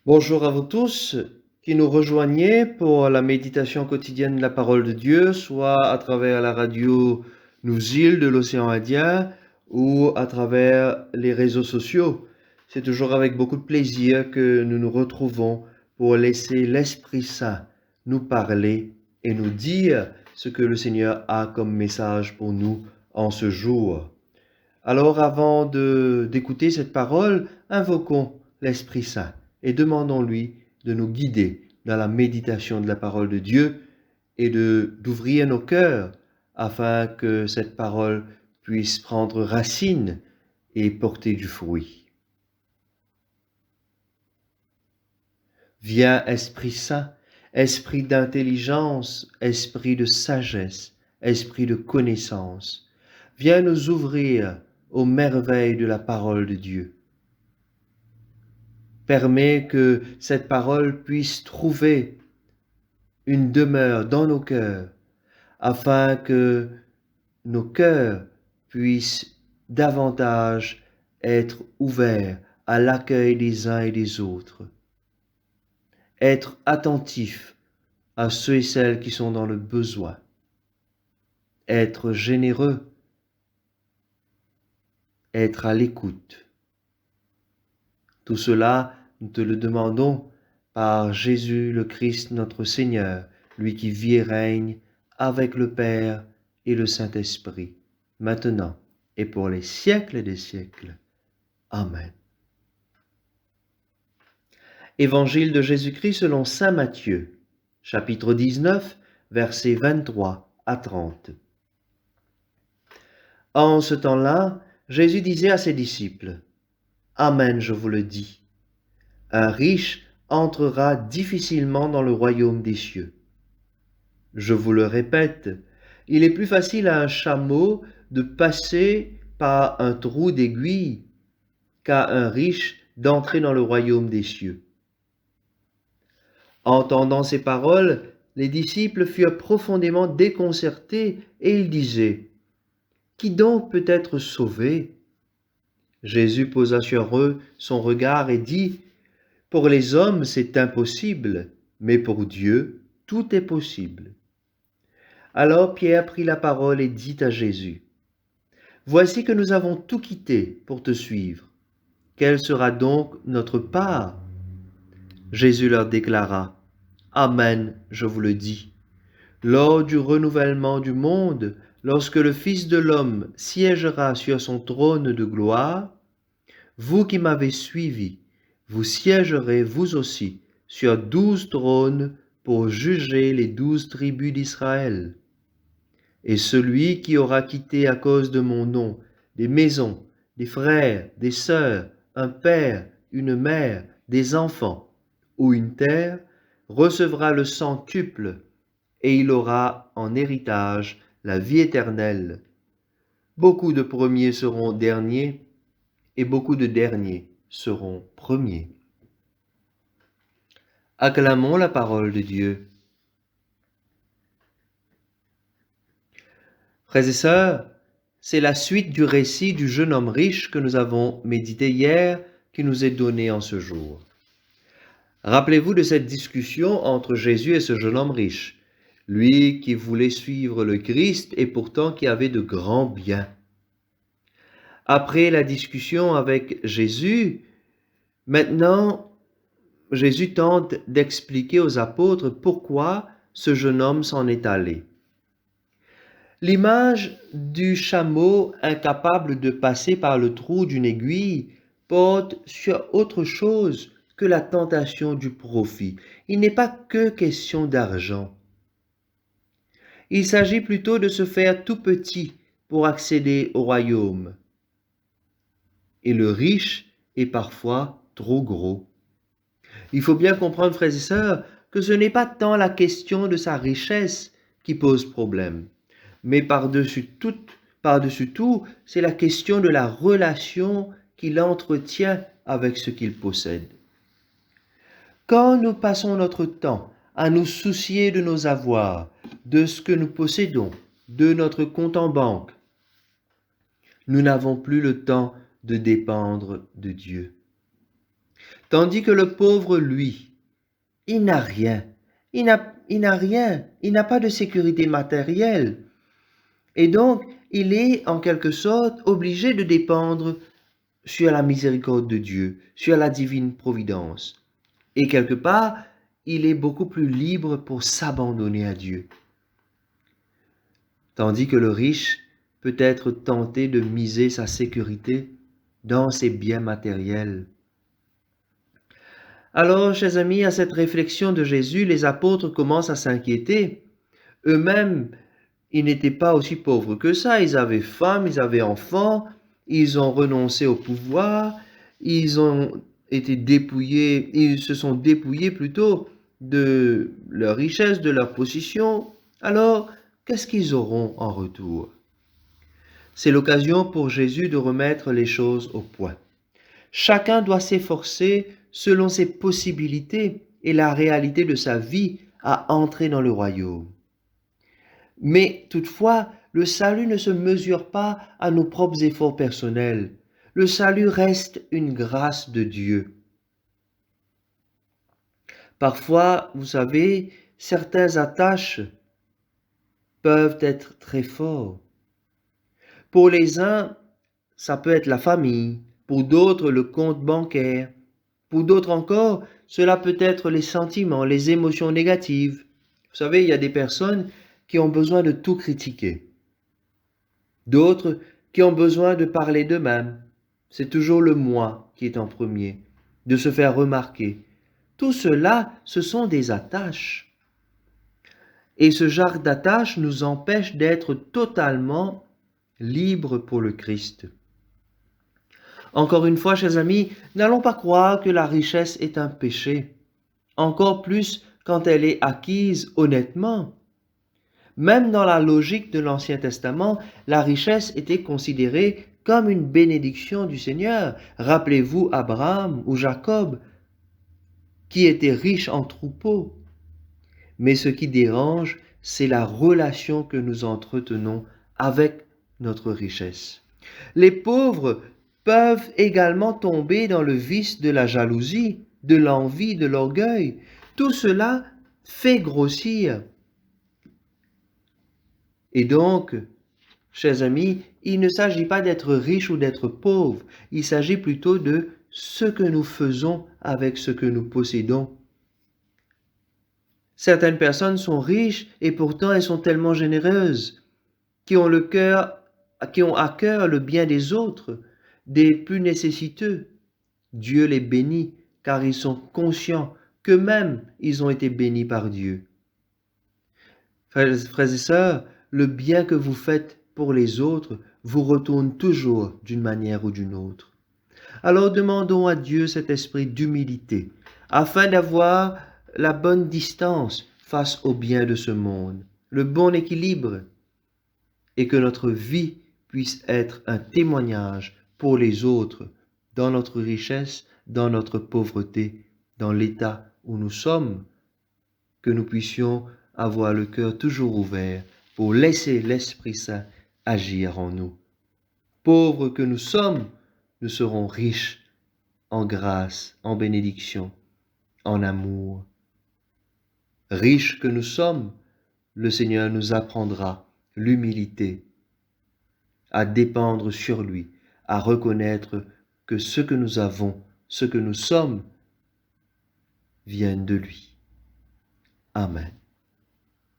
Bonjour à vous tous qui nous rejoignez pour la méditation quotidienne de la parole de Dieu, soit à travers la radio Nous-Îles de l'océan Indien ou à travers les réseaux sociaux. C'est toujours avec beaucoup de plaisir que nous nous retrouvons pour laisser l'Esprit Saint nous parler et nous dire ce que le Seigneur a comme message pour nous en ce jour. Alors avant d'écouter cette parole, invoquons l'Esprit Saint et demandons-lui de nous guider dans la méditation de la parole de Dieu et d'ouvrir nos cœurs afin que cette parole puisse prendre racine et porter du fruit. Viens Esprit Saint, Esprit d'intelligence, Esprit de sagesse, Esprit de connaissance, viens nous ouvrir aux merveilles de la parole de Dieu. Permets que cette parole puisse trouver une demeure dans nos cœurs, afin que nos cœurs puissent davantage être ouverts à l'accueil des uns et des autres, être attentifs à ceux et celles qui sont dans le besoin, être généreux, être à l'écoute. Tout cela, nous te le demandons par Jésus le Christ notre Seigneur, lui qui vit et règne avec le Père et le Saint-Esprit, maintenant et pour les siècles des siècles. Amen. Évangile de Jésus-Christ selon saint Matthieu, chapitre 19, versets 23 à 30. En ce temps-là, Jésus disait à ses disciples, « Amen, je vous le dis, un riche entrera difficilement dans le royaume des cieux. Je vous le répète, il est plus facile à un chameau de passer par un trou d'aiguille qu'à un riche d'entrer dans le royaume des cieux. » Entendant ces paroles, les disciples furent profondément déconcertés et ils disaient, « Qui donc peut être sauvé ?» Jésus posa sur eux son regard et dit, « Pour les hommes, c'est impossible, mais pour Dieu, tout est possible. » Alors Pierre prit la parole et dit à Jésus, « Voici que nous avons tout quitté pour te suivre. Quelle sera donc notre part ?» Jésus leur déclara, « Amen, je vous le dis. Lors du renouvellement du monde, lorsque le Fils de l'homme siégera sur son trône de gloire, vous qui m'avez suivi, vous siégerez vous aussi sur 12 trônes pour juger les 12 tribus d'Israël. Et celui qui aura quitté à cause de mon nom des maisons, des frères, des sœurs, un père, une mère, des enfants ou une terre, recevra le centuple, et il aura en héritage la vie éternelle. Beaucoup de premiers seront derniers, et beaucoup de derniers seront premiers. » Acclamons la parole de Dieu. Frères et sœurs, c'est la suite du récit du jeune homme riche que nous avons médité hier, qui nous est donné en ce jour. Rappelez-vous de cette discussion entre Jésus et ce jeune homme riche, lui qui voulait suivre le Christ et pourtant qui avait de grands biens. Après la discussion avec Jésus, maintenant, Jésus tente d'expliquer aux apôtres pourquoi ce jeune homme s'en est allé. L'image du chameau incapable de passer par le trou d'une aiguille porte sur autre chose que la tentation du profit. Il n'est pas que question d'argent. Il s'agit plutôt de se faire tout petit pour accéder au royaume. Et le riche est parfois trop gros. Il faut bien comprendre, frères et sœurs, que ce n'est pas tant la question de sa richesse qui pose problème, mais par-dessus tout, c'est la question de la relation qu'il entretient avec ce qu'il possède. Quand nous passons notre temps à nous soucier de nos avoirs, de ce que nous possédons, de notre compte en banque, nous n'avons plus le temps de dépendre de Dieu. Tandis que le pauvre, lui, il n'a rien. Il n'a rien. Il n'a pas de sécurité matérielle. Et donc, il est en quelque sorte obligé de dépendre sur la miséricorde de Dieu, sur la divine providence. Et quelque part, il est beaucoup plus libre pour s'abandonner à Dieu. Tandis que le riche peut être tenté de miser sa sécurité dans ses biens matériels. Alors, chers amis, à cette réflexion de Jésus, les apôtres commencent à s'inquiéter. Eux-mêmes, ils n'étaient pas aussi pauvres que ça. Ils avaient femme, ils avaient enfants, ils ont renoncé au pouvoir, ils ont été dépouillés, ils se sont dépouillés plutôt de leur richesse, de leur position. Alors, qu'est-ce qu'ils auront en retour? C'est l'occasion pour Jésus de remettre les choses au point. Chacun doit s'efforcer selon ses possibilités et la réalité de sa vie à entrer dans le royaume. Mais toutefois, le salut ne se mesure pas à nos propres efforts personnels. Le salut reste une grâce de Dieu. Parfois, vous savez, certaines attaches peuvent être très fortes. Pour les uns, ça peut être la famille, pour d'autres, le compte bancaire, pour d'autres encore, cela peut être les sentiments, les émotions négatives. Vous savez, il y a des personnes qui ont besoin de tout critiquer. D'autres qui ont besoin de parler d'eux-mêmes. C'est toujours le moi qui est en premier, de se faire remarquer. Tout cela, ce sont des attaches. Et ce genre d'attaches nous empêche d'être totalement libres pour le Christ. Encore une fois, chers amis, n'allons pas croire que la richesse est un péché, encore plus quand elle est acquise honnêtement. Même dans la logique de l'Ancien Testament, la richesse était considérée comme une bénédiction du Seigneur. Rappelez-vous Abraham ou Jacob, qui étaient riches en troupeaux. Mais ce qui dérange, c'est la relation que nous entretenons avec notre richesse. Les pauvres peuvent également tomber dans le vice de la jalousie, de l'envie, de l'orgueil. Tout cela fait grossir. Et donc, chers amis, il ne s'agit pas d'être riche ou d'être pauvre, il s'agit plutôt de ce que nous faisons avec ce que nous possédons. Certaines personnes sont riches et pourtant elles sont tellement généreuses, qui ont à cœur le bien des autres, des plus nécessiteux. Dieu les bénit car ils sont conscients qu'eux-mêmes ils ont été bénis par Dieu. Frères et sœurs, le bien que vous faites pour les autres vous retourne toujours d'une manière ou d'une autre. Alors demandons à Dieu cet esprit d'humilité, afin d'avoir la bonne distance face au bien de ce monde, le bon équilibre, et que notre vie puisse être un témoignage pour les autres, dans notre richesse, dans notre pauvreté, dans l'état où nous sommes, que nous puissions avoir le cœur toujours ouvert pour laisser l'Esprit Saint agir en nous. Pauvres que nous sommes, nous serons riches en grâce, en bénédiction, en amour. Riches que nous sommes, le Seigneur nous apprendra l'humilité, à dépendre sur lui, à reconnaître que ce que nous avons, ce que nous sommes, viennent de lui. Amen.